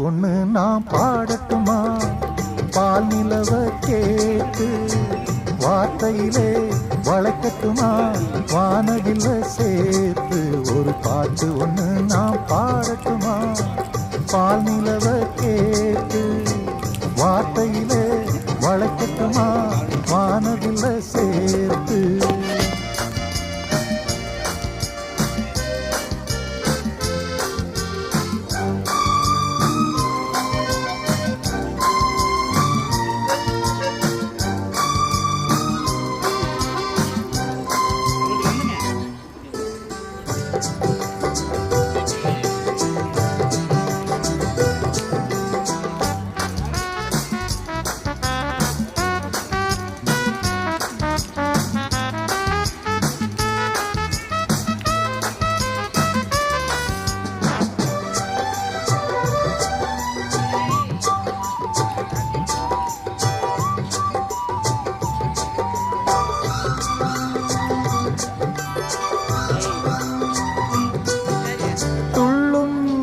ஒண்ணு நான் பாடட்டுமா? பால் நிலவ கேட்டு வார்த்தையிலே வளைக்கட்டுமா? வானவில்ல சேர்த்து ஒரு பாட்டு ஒண்ணு நான் பாடட்டுமா? பால் நிலவ கேட்டு வார்த்தையிலே வளைக்கட்டுமா? வானவில்ல சேர்த்து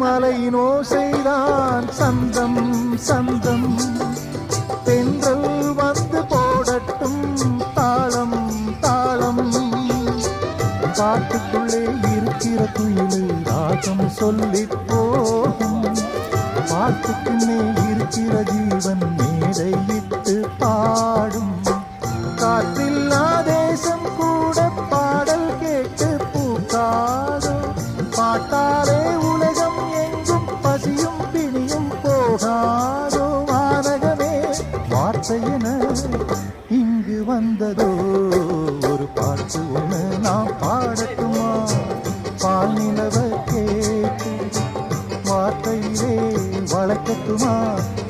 மலையின் ஓசைதான் சந்தம் சந்தம். தென்றல் வந்து போடட்டும் தாளம் தாளம். காட்டுக்குள்ளே இருக்கிற குயிலை ராகம் சொல்லி போகும். பாட்டுக்குள்ளே இருக்கிற ஜீவன் மேடையிட்டு பாடும். காற்றில்லா தேசம் கூட பாடல் கேட்டு பூக்காதோ? பாட்டாலே உலகம் எங்கும் பசியும் பிணியும் போகாதோ? வானகமே வார்த்தையென இங்கு வந்ததோ? ஒரு பாட்டு ஒண்ணு நான் பாடட்டுமா? பால் நிலவ கேட்டு வார்த்தையிலே வளைக்கட்டுமா?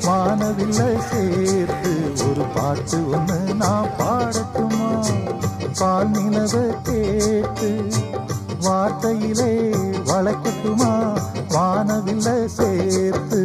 வானவில்ல சேர்த்து ஒரு பாட்டு ஒண்ணு நான் பாடட்டுமா? பால் நிலவ கேட்டு வார்த்தையிலே வளைக்கட்டுமா? வானவில்ல சேர்த்து.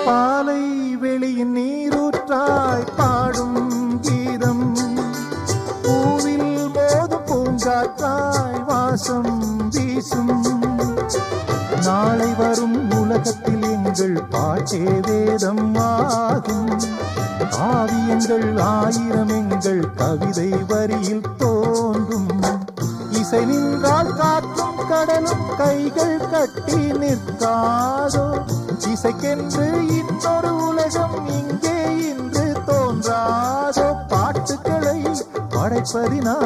பாலை வெளியின் நீரூற்றாய் பாடும் கீதம். பூவில் மோதும் பூங்காற்றாய் வாசம் வீசும். நாளை வரும் உலகத்தில் எங்கள் பாட்டே வேதம் ஆகும். காவியங்கள் ஆயிரம் எங்கள் கவிதை வரியில் தோன்றும். இசை நின்றால் காற்றும் கடலும் கைகள் கட்டி நிற்காதோ? இசைக்கென்று இன்னொரு உலகம் இங்கே இன்று தோன்றாதோ? பாட்டுக்களை படைப்பதினா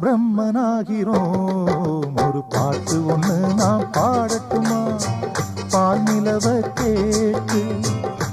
பிரம்மனாகிறோம். ஒரு பாட்டு ஒண்ணு நான் பாடட்டுமா? பால் நிலவ கேட்டு